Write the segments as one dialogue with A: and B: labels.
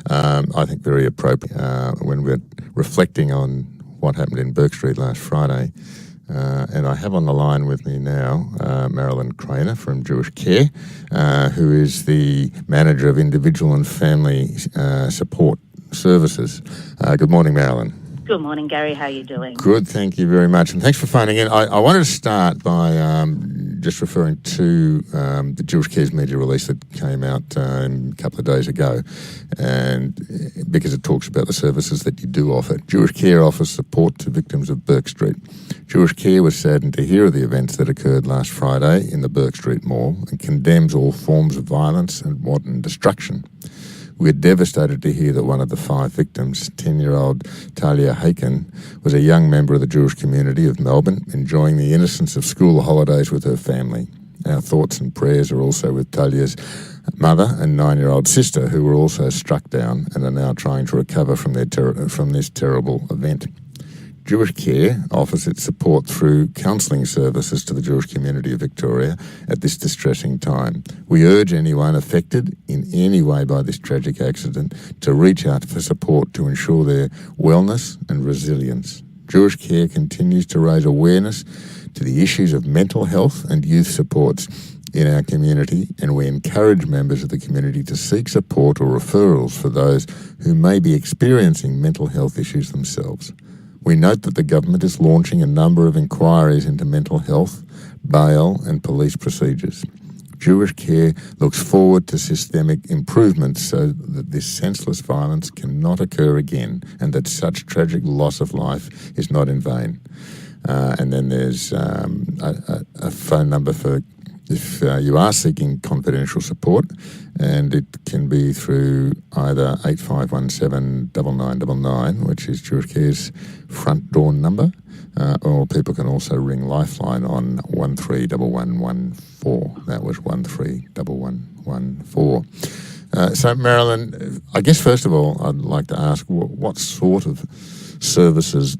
A: I think very appropriate when we're reflecting on what happened in Bourke Street last Friday. And I have on the line with me now Marilyn Kraner from Jewish Care, who is the Manager of Individual and Family Support Services. Good morning, Marilyn.
B: Good morning, Gary. How are you doing?
A: Good, thank you very much. And thanks for phoning in. I wanted to start by just referring to the Jewish Care's media release that came out a couple of days ago, and because it talks about the services that you do offer. Jewish Care offers support to victims of Bourke Street. Jewish Care was saddened to hear of the events that occurred last Friday in the Bourke Street Mall and condemns all forms of violence and wanton destruction. We're devastated to hear that one of the 5 victims, 10-year-old Talia Haken, was a young member of the Jewish community of Melbourne, enjoying the innocence of school holidays with her family. Our thoughts and prayers are also with Talia's mother and 9-year-old sister, who were also struck down and are now trying to recover from this terrible event. Jewish Care offers its support through counselling services to the Jewish community of Victoria at this distressing time. We urge anyone affected in any way by this tragic accident to reach out for support to ensure their wellness and resilience. Jewish Care continues to raise awareness to the issues of mental health and youth supports in our community, and we encourage members of the community to seek support or referrals for those who may be experiencing mental health issues themselves. We note that the government is launching a number of inquiries into mental health, bail and police procedures. Jewish Care looks forward to systemic improvements so that this senseless violence cannot occur again and that such tragic loss of life is not in vain. And then there's a phone number for if you are seeking confidential support, and it can be through either 8517 9999, which is Jewish Care's front door number, or people can also ring Lifeline on 131114. That was 131114. So, Marilyn, I guess first of all, I'd like to ask what sort of services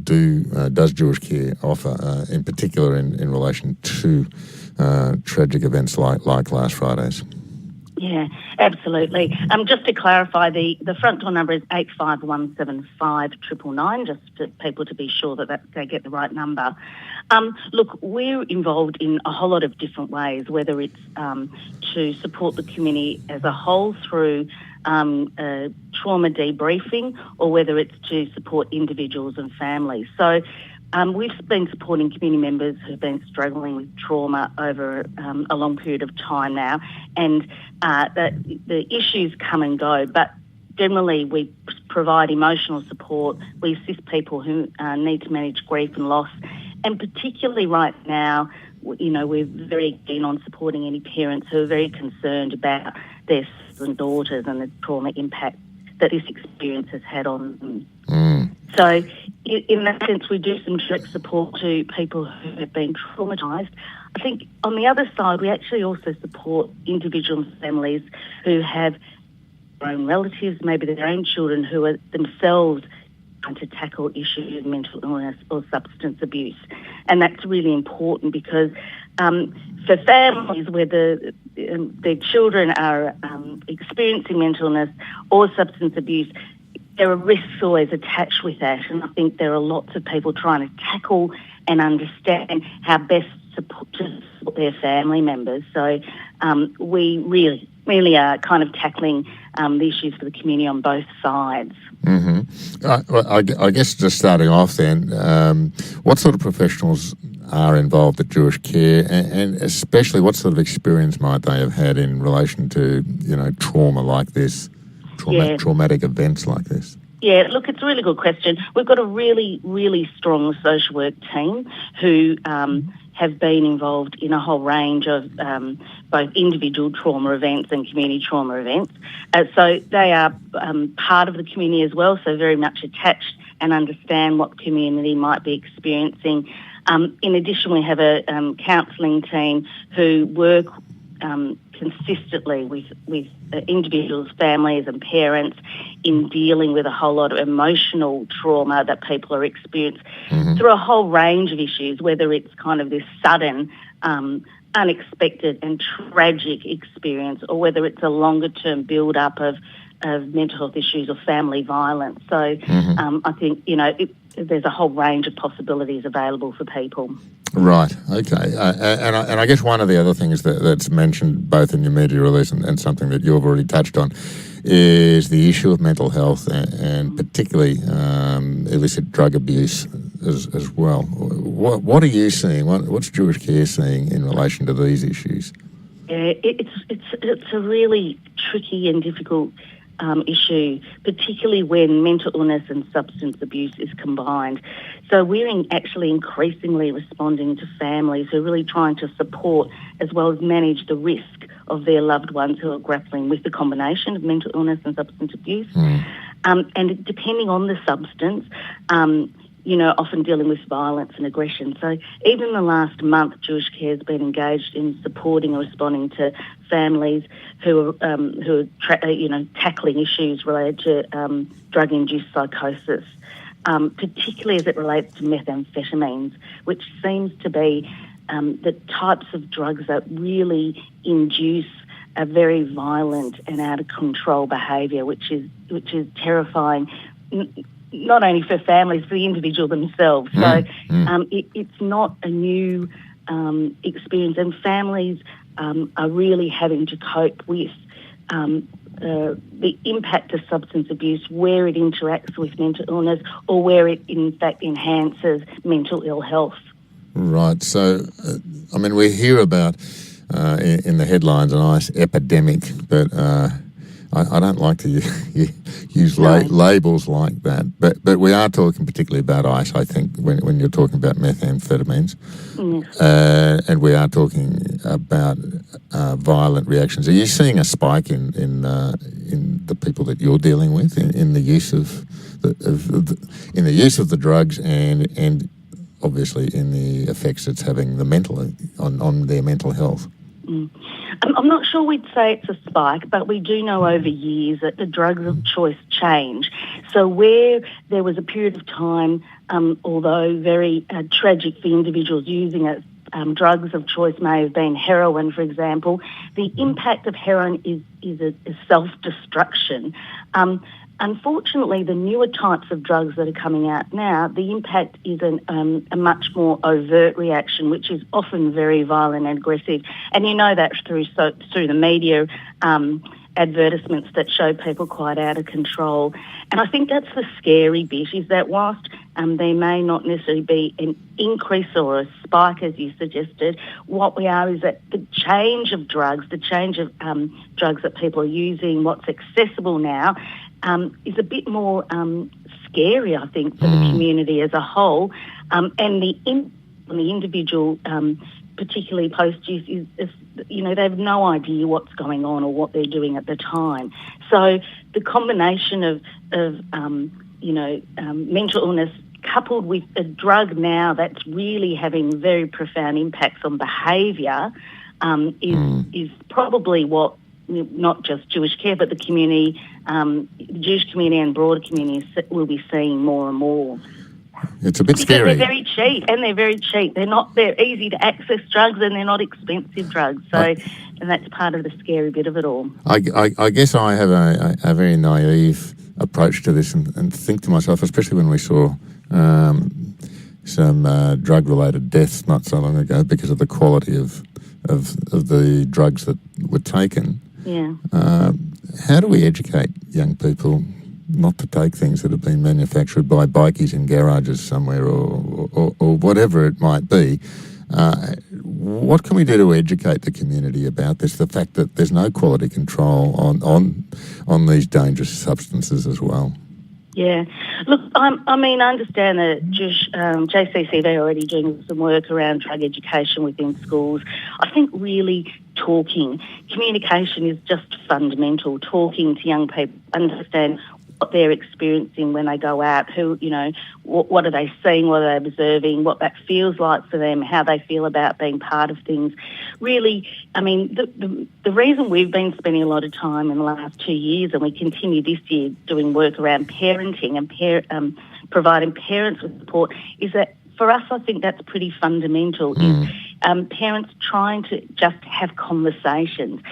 A: does Jewish Care offer, in particular in relation to tragic events like last Friday's?
B: Yeah, absolutely. Just to clarify, the front door number is 851759 999, just for people to be sure that they get the right number. Look, we're involved in a whole lot of different ways, whether it's to support the community as a whole through trauma debriefing, or whether it's to support individuals and families. So we've been supporting community members who've been struggling with trauma over a long period of time now, and the issues come and go, but generally we provide emotional support. We assist people who need to manage grief and loss, and particularly right now, you know, we're very keen on supporting any parents who are very concerned about their sons and daughters and the trauma impact that this experience has had on them. So in that sense, we do some direct support to people who have been traumatised. I think on the other side, we actually also support individual families who have their own relatives, maybe their own children, who are themselves trying to tackle issues of mental illness or substance abuse. And that's really important because for families where their children are experiencing mental illness or substance abuse, there are risks always attached with that, and I think there are lots of people trying to tackle and understand how best to support their family members. So we really are kind of tackling the issues for the community on both sides.
A: Mm-hmm. I guess just starting off then, what sort of professionals are involved at Jewish Care, and especially what sort of experience might they have had in relation to, you know, trauma like this? Traumatic events like this?
B: Yeah, look, it's a really good question. We've got a really, really strong social work team who have been involved in a whole range of both individual trauma events and community trauma events. So they are part of the community as well, so very much attached and understand what the community might be experiencing. In addition, we have a counselling team who work consistently with individuals, families and parents in dealing with a whole lot of emotional trauma that people are experiencing through a whole range of issues, whether it's kind of this sudden, unexpected and tragic experience, or whether it's a longer term build-up of mental health issues or family violence. So I think, there's a whole range of possibilities available for people.
A: Right, okay. And I guess one of the other things that's mentioned both in your media release and something that you've already touched on is the issue of mental health and particularly illicit drug abuse as well. What are you seeing? What's Jewish Care seeing in relation to these issues?
B: Yeah, it's a really tricky and difficult issue, particularly when mental illness and substance abuse is combined. So we're actually increasingly responding to families who are really trying to support as well as manage the risk of their loved ones who are grappling with the combination of mental illness and substance abuse. And depending on the substance, often dealing with violence and aggression. So even in the last month, Jewish Care has been engaged in supporting or responding to families who are tackling issues related to drug-induced psychosis, particularly as it relates to methamphetamines, which seems to be the types of drugs that really induce a very violent and out of control behaviour, which is terrifying. Not only for families, for the individual themselves. So it's not a new experience, and families are really having to cope with the impact of substance abuse, where it interacts with mental illness or where it in fact enhances mental ill health.
A: Right. So, we hear about in the headlines a nice epidemic, but I don't like to use labels like that, but we are talking particularly about ice, I think, when you're talking about methamphetamines, and we are talking about violent reactions. Are you seeing a spike in the people that you're dealing with in the use of the drugs and obviously in the effects it's having on their mental health?
B: I'm not sure we'd say it's a spike, but we do know over years that the drugs of choice change. So where there was a period of time, although very tragic for individuals using it, drugs of choice may have been heroin, for example, the impact of heroin is a self-destruction. Unfortunately, the newer types of drugs that are coming out now, the impact is a much more overt reaction, which is often very violent and aggressive. And you know that through the media advertisements that show people quite out of control. And I think that's the scary bit, is that whilst there may not necessarily be an increase or a spike, as you suggested, what we are is that the change of drugs, drugs that people are using, what's accessible now, is a bit more scary, I think, for the community as a whole. And the individual, particularly post-use, is they have no idea what's going on or what they're doing at the time. So the combination of mental illness coupled with a drug now that's really having very profound impacts on behaviour is probably what not just Jewish Care, but the community, the Jewish community and broader communities will be seeing more and more.
A: It's a bit scary.
B: They're very cheap, and they're very cheap. They're easy to access drugs, and they're not expensive drugs. So, and that's part of the scary bit of it all.
A: I guess I have a very naive approach to this and think to myself, especially when we saw some drug-related deaths not so long ago because of the quality of the drugs that were taken.
B: Yeah.
A: How do we educate young people not to take things that have been manufactured by bikies in garages somewhere or whatever it might be? What can we do to educate the community about this? The fact that there's no quality control on these dangerous substances as well.
B: Yeah. Look, I understand that JCC, they're already doing some work around drug education within schools. I think really communication is just fundamental. Talking to young people, understand what they're experiencing when they go out, what are they seeing, what are they observing, what that feels like for them, how they feel about being part of things. Really, the reason we've been spending a lot of time in the last 2 years, and we continue this year doing work around parenting and providing parents with support, is that for us, I think that's pretty fundamental, is parents trying to just have conversations.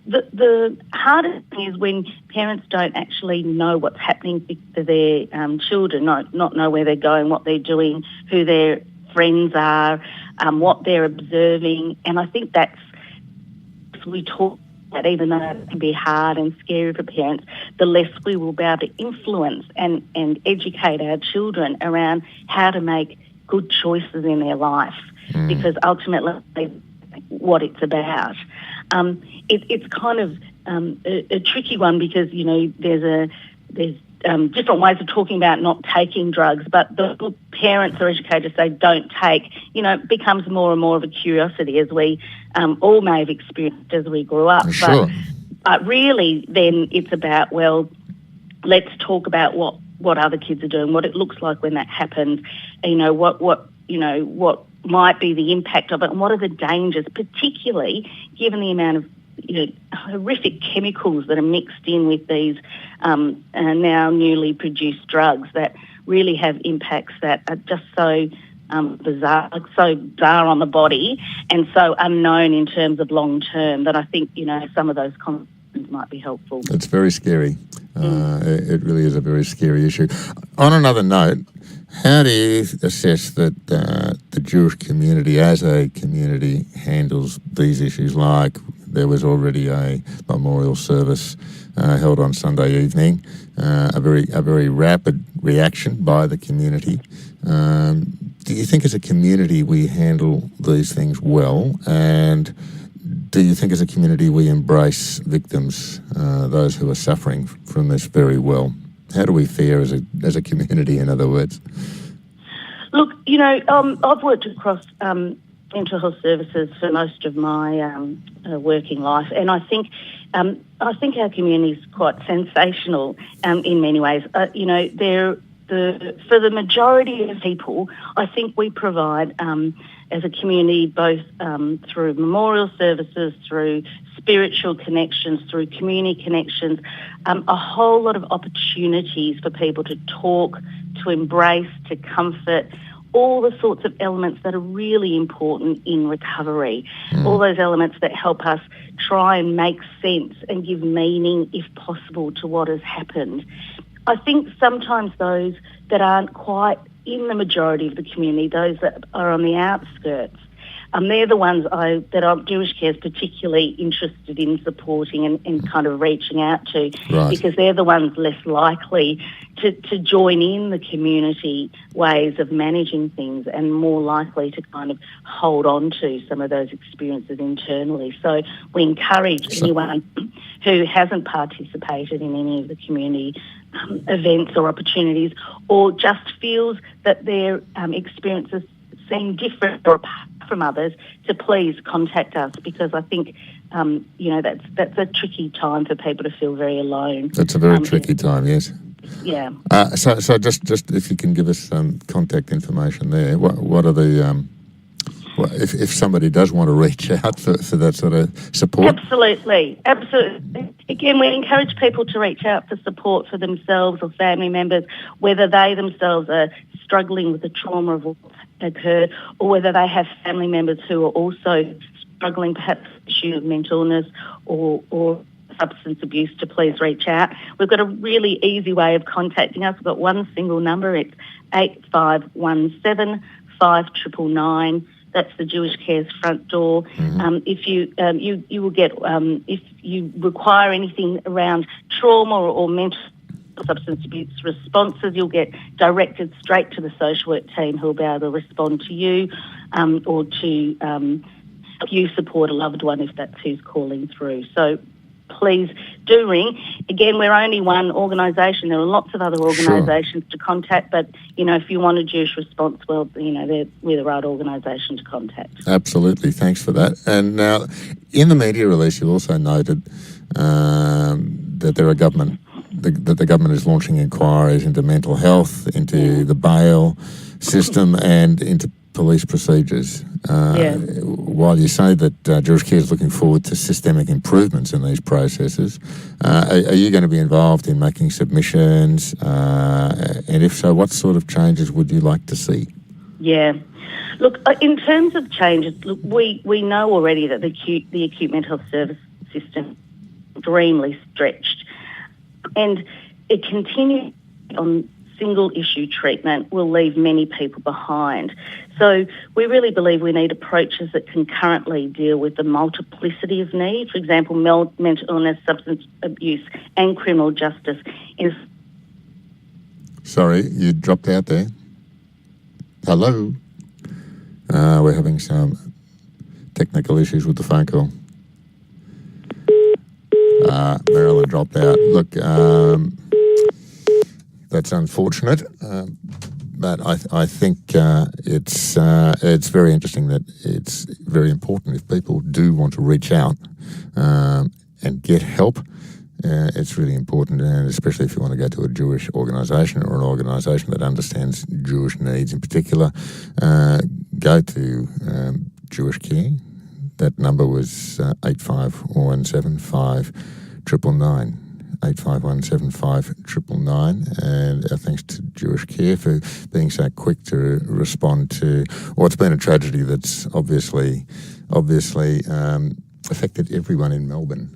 B: the hardest thing is when parents don't actually know what's happening to their children, not know where they're going, what they're doing, who their friends are, what they're observing. And I think that's, we talk about, even though it can be hard and scary for parents, the less we will be able to influence and educate our children around how to make good choices in their life, because ultimately what it's about. It's kind of a tricky one because, there's different ways of talking about not taking drugs, but the parents or educators say don't take, becomes more and more of a curiosity, as we all may have experienced as we grew up.
A: Sure.
B: But really then it's about, well, let's talk about what other kids are doing, what it looks like when that happens, what might be the impact of it, and what are the dangers, particularly given the amount of horrific chemicals that are mixed in with these now newly produced drugs that really have impacts that are just so bizarre on the body and so unknown in terms of long term that I think some of those conversations might be helpful.
A: It's very scary. It really is a very scary issue. On another note, how do you assess that the Jewish community as a community handles these issues? Like there was already a memorial service held on Sunday evening, a very rapid reaction by the community. Do you think as a community we handle these things well? And do you think as a community we embrace victims, those who are suffering from this very well? How do we fare as a community, in other words?
B: Look, I've worked across mental health services for most of my working life, and I think our community is quite sensational in many ways. For the majority of people, I think we provide as a community both through memorial services, through spiritual connections, through community connections, a whole lot of opportunities for people to talk, to embrace, to comfort, all the sorts of elements that are really important in recovery, all those elements that help us try and make sense and give meaning, if possible, to what has happened. I think sometimes those that aren't quite in the majority of the community, those that are on the outskirts, they're the ones that Jewish Care is particularly interested in supporting and kind of reaching out to,
A: right,
B: because they're the ones less likely to join in the community ways of managing things and more likely to kind of hold on to some of those experiences internally. So we encourage anyone who hasn't participated in any of the community events or opportunities, or just feels that their experiences seem different or apart from others, to please contact us, because I think that's a tricky time for people to feel very alone. That's
A: a very tricky time, yes.
B: Yeah.
A: So just if you can give us some contact information there, what are the if somebody does want to reach out for that sort of support?
B: Absolutely. Again, we encourage people to reach out for support for themselves or family members, whether they themselves are struggling with the trauma of what's occurred, or whether they have family members who are also struggling perhaps with issues of mental illness or substance abuse, to please reach out. We've got a really easy way of contacting us. We've got one single number. It's 8517 5999. That's the Jewish Care's front door. If you will get, if you require anything around trauma or mental substance abuse responses, you'll get directed straight to the social work team, who'll be able to respond to you or to help you support a loved one if that's who's calling through. So please do ring. Again, we're only one organisation. There are lots of other organisations to contact, but, if you want a Jewish response, well, we're the right organisation to contact.
A: Absolutely. Thanks for that. And now, in the media release, you also noted that there are that the government is launching inquiries into mental health, into the bail system and into police procedures. While you say that Jewish Care is looking forward to systemic improvements in these processes, are you going to be involved in making submissions? And if so, what sort of changes would you like to see?
B: Yeah. Look, in terms of changes, we know already that the acute mental health service system extremely stretched. And it continues on single issue treatment will leave many people behind. So we really believe we need approaches that concurrently deal with the multiplicity of needs. For example, mental illness, substance abuse and criminal justice.
A: Sorry, you dropped out there. Hello? We're having some technical issues with the phone call. Marilyn dropped out. Look, that's unfortunate, but I think it's very interesting that it's very important if people do want to reach out and get help. It's really important, and especially if you want to go to a Jewish organisation or an organisation that understands Jewish needs in particular, go to Jewish Care. That number was 8517 5999. 8517 5999, and thanks to Jewish Care for being so quick to respond to what's been a tragedy that's obviously affected everyone in Melbourne.